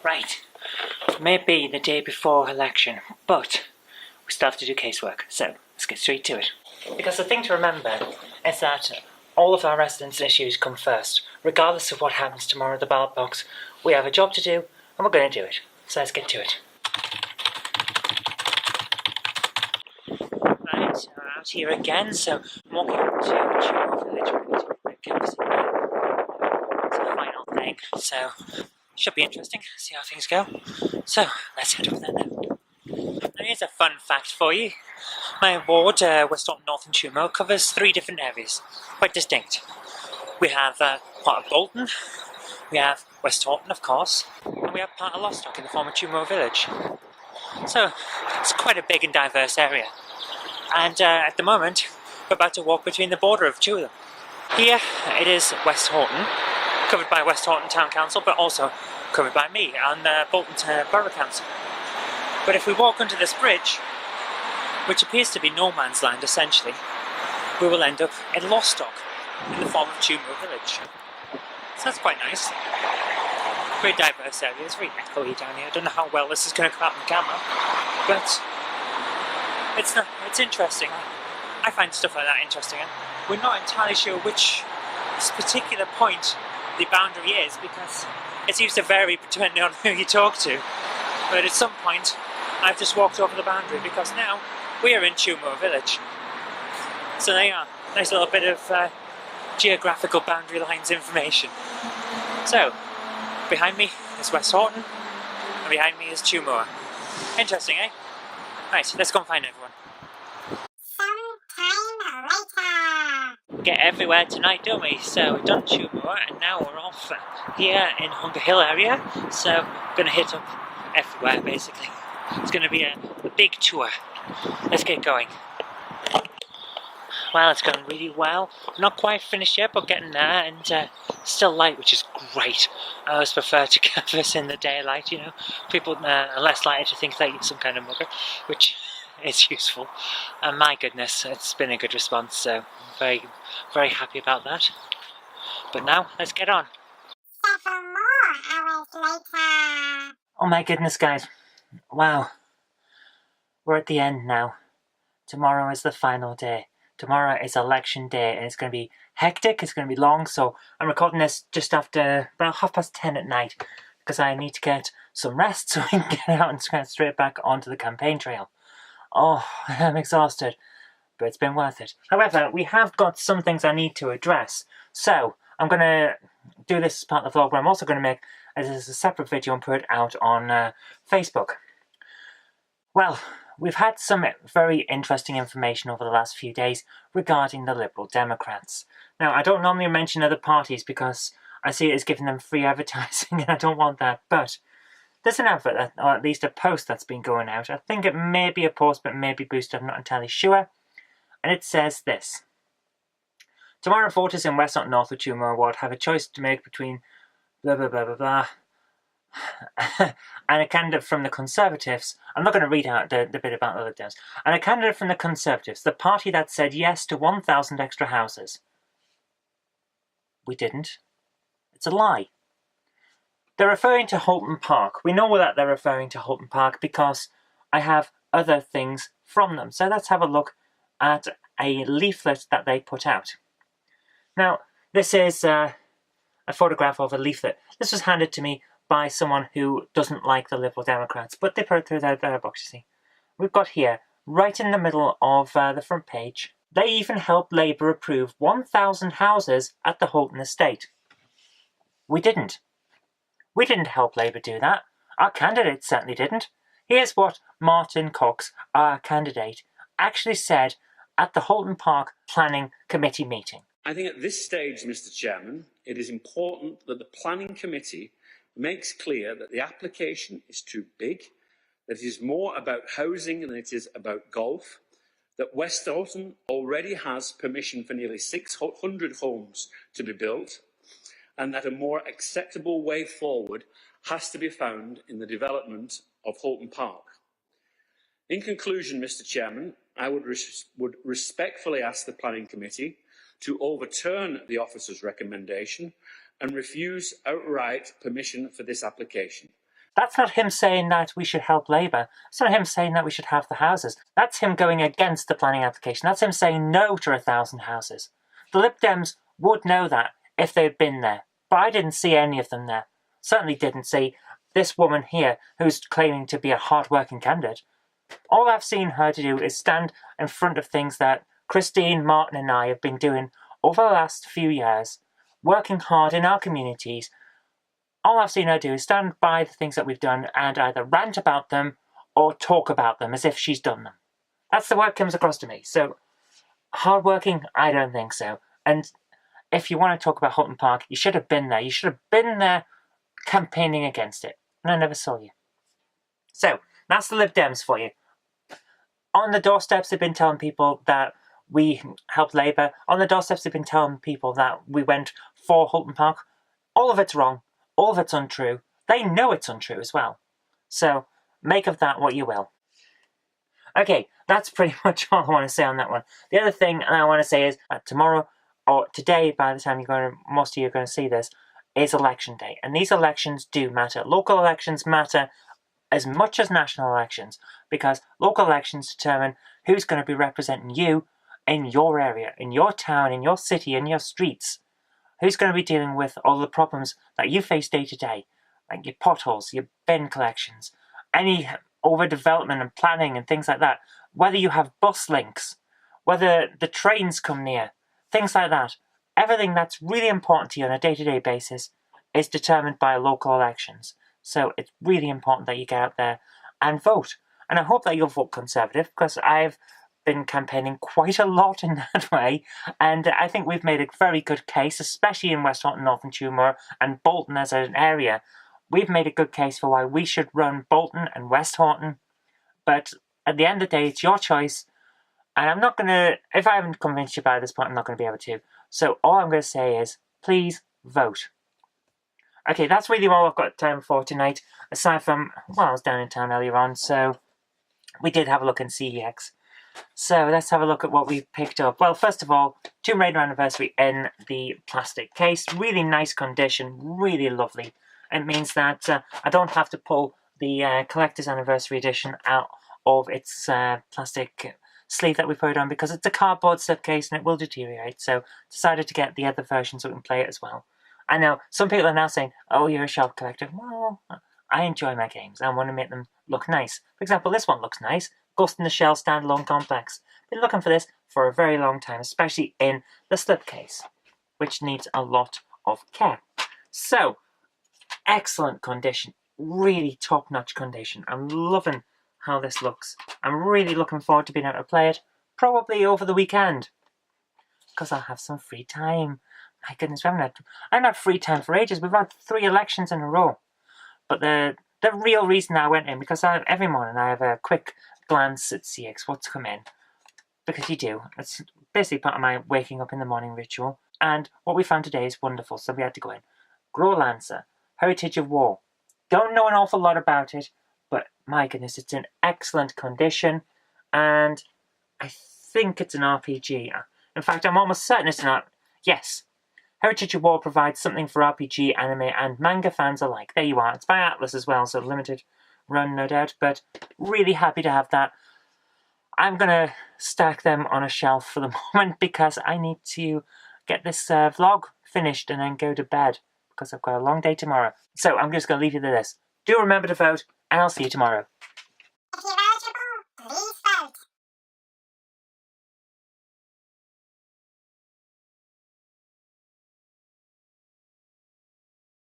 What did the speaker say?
Right, maybe the day before election, but we still have to do casework, so let's get straight to it. Because the thing to remember is that all of our residents' issues come first. Regardless of what happens tomorrow at the ballot box, we have a job to do, and we're going to do it. So let's get to it. Right, we're out here again, so I'm walking up to Kirk-Robinson village. We're going to the campus in there. It's the final thing, so should be interesting, see how things go. So, let's head over there now. Now here's a fun fact for you. My ward, West Horton North and Tumor, covers 3 different areas, quite distinct. We have part of Bolton, we have West Horton of course, and we have part of Lostock in the former Tumor village. So, it's quite a big and diverse area. And at the moment, we're about to walk between the border of 2 of them. Here, it is West Horton, covered by West Horton Town Council, but also covered by me and Bolton Borough Council. But if we walk under this bridge, which appears to be no man's land essentially, we will end up in Lostock, in the form of Tumor village. So that's quite nice. Very diverse area, it's very echoey down here. I don't know how well this is going to come out on camera, but it's interesting. I find stuff like that interesting. We're not entirely sure which particular point the boundary is, because it seems to vary depending on who you talk to. But at some point I've just walked over the boundary, because now we are in Tumor village. So there you are, nice little bit of geographical boundary lines information. So behind me is West Horton and behind me is Tumor. Interesting, eh? Right, let's go and find everyone. We get everywhere tonight, don't we? So we've done Tumor and now we're off here in Hunger Hill area. So we're going to hit up everywhere basically. It's going to be a big tour. Let's get going. Well, it's going really well. Not quite finished yet, but getting there, and still light, which is great. I always prefer to canvas in the daylight, you know. People are less likely to think that you're some kind of mugger, which is useful. And my goodness, it's been a good response, so very, very happy about that. But now, let's get on. 7 more hours later. Oh my goodness, guys. Wow. We're at the end now. Tomorrow is the final day. Tomorrow is election day, and it's going to be hectic, it's going to be long, so I'm recording this just after about 10:30 at night, because I need to get some rest so I can get out and get straight back onto the campaign trail. Oh, I'm exhausted, but it's been worth it. However, we have got some things I need to address, so I'm going to do this as part of the vlog, but I'm also going to make this as a separate video and put it out on Facebook. Well, we've had some very interesting information over the last few days regarding the Liberal Democrats. Now, I don't normally mention other parties because I see it as giving them free advertising and I don't want that, but there's an advert, or at least a post that's been going out. I think it may be a post, but it may be boosted, I'm not entirely sure. And it says this. Tomorrow, voters in West North or Tumor Ward have a choice to make between blah blah blah blah blah and a candidate from the Conservatives. I'm not going to read out the bit about the Lib Dems. And a candidate from the Conservatives, the party that said yes to 1,000 extra houses. We didn't. It's a lie. They're referring to Holton Park. We know that they're referring to Holton Park because I have other things from them. So let's have a look at a leaflet that they put out. Now, this is a photograph of a leaflet. This was handed to me by someone who doesn't like the Liberal Democrats, but they put it through their box, you see. We've got here, right in the middle of the front page, they even helped Labour approve 1,000 houses at the Holton estate. We didn't. We didn't help Labour do that. Our candidate certainly didn't. Here's what Martin Cox, our candidate, actually said at the Holton Park Planning Committee meeting. I think at this stage, Mr. Chairman, it is important that the Planning Committee makes clear that the application is too big, that it is more about housing than it is about golf, that West Horton already has permission for nearly 600 homes to be built, and that a more acceptable way forward has to be found in the development of Holton Park. In conclusion, Mr. Chairman, I would respectfully ask the Planning Committee to overturn the officer's recommendation and refuse outright permission for this application. That's not him saying that we should help Labour. It's not him saying that we should have the houses. That's him going against the planning application. That's him saying no to 1,000 houses. The Lib Dems would know that if they'd been there, but I didn't see any of them there. Certainly didn't see this woman here who's claiming to be a hard-working candidate. All I've seen her to do is stand in front of things that Christine, Martin and I have been doing over the last few years, working hard in our communities. All I've seen her do is stand by the things that we've done and either rant about them or talk about them as if she's done them. That's the way it comes across to me. So, hard-working? I don't think so. And if you want to talk about Hulton Park, you should have been there. You should have been there campaigning against it. And I never saw you. So, that's the Lib Dems for you. On the doorsteps, they've been telling people that we helped Labour. On the doorsteps, they've been telling people that we went for Hulton Park. All of it's wrong. All of it's untrue. They know it's untrue as well. So, make of that what you will. Okay, that's pretty much all I want to say on that one. The other thing I want to say is tomorrow, or today, by the time most of you are going to see this, is election day. And these elections do matter. Local elections matter as much as national elections, because local elections determine who's going to be representing you in your area, in your town, in your city, in your streets. Who's going to be dealing with all the problems that you face day to day, like your potholes, your bin collections, any overdevelopment and planning and things like that. Whether you have bus links, whether the trains come near, things like that. Everything that's really important to you on a day-to-day basis is determined by local elections. So it's really important that you get out there and vote. And I hope that you'll vote Conservative, because I've been campaigning quite a lot in that way, and I think we've made a very good case, especially in West Horton, North and Tumor, and Bolton as an area. We've made a good case for why we should run Bolton and West Horton, but at the end of the day, it's your choice, and I'm not going to, if I haven't convinced you by this point, I'm not going to be able to. So all I'm going to say is, please vote. Okay, that's really all I've got time for tonight, aside from, well, I was down in town earlier on, so we did have a look in CEX. So let's have a look at what we've picked up. Well, first of all, Tomb Raider Anniversary in the plastic case. Really nice condition, really lovely. It means that I don't have to pull the Collector's Anniversary Edition out of its plastic sleeve that we put it on, because it's a cardboard slipcase and it will deteriorate. So decided to get the other version so we can play it as well. I know, some people are now saying, oh, you're a shelf collector. Well, I enjoy my games. I want to make them look nice. For example, this one looks nice. Ghost in the Shell Standalone Complex. Been looking for this for a very long time, especially in the slipcase, which needs a lot of care. So, excellent condition. Really top-notch condition. I'm loving how this looks. I'm really looking forward to being able to play it, probably over the weekend, because I'll have some free time. My goodness, I haven't had free time for ages. We've had 3 elections in a row. But the real reason I went in, because every morning I have a quick glance at CX, what's come in. Because you do. It's basically part of my waking up in the morning ritual. And what we found today is wonderful, so we had to go in. Grow Lancer, Heritage of War. Don't know an awful lot about it, but my goodness, it's in excellent condition. And I think it's an RPG. In fact, I'm almost certain it's an Yes. Heritage of War provides something for RPG, anime, and manga fans alike. There you are. It's by Atlas as well, so limited run, no doubt, but really happy to have that. I'm going to stack them on a shelf for the moment because I need to get this vlog finished and then go to bed because I've got a long day tomorrow. So I'm just going to leave you to this. Do remember to vote, and I'll see you tomorrow.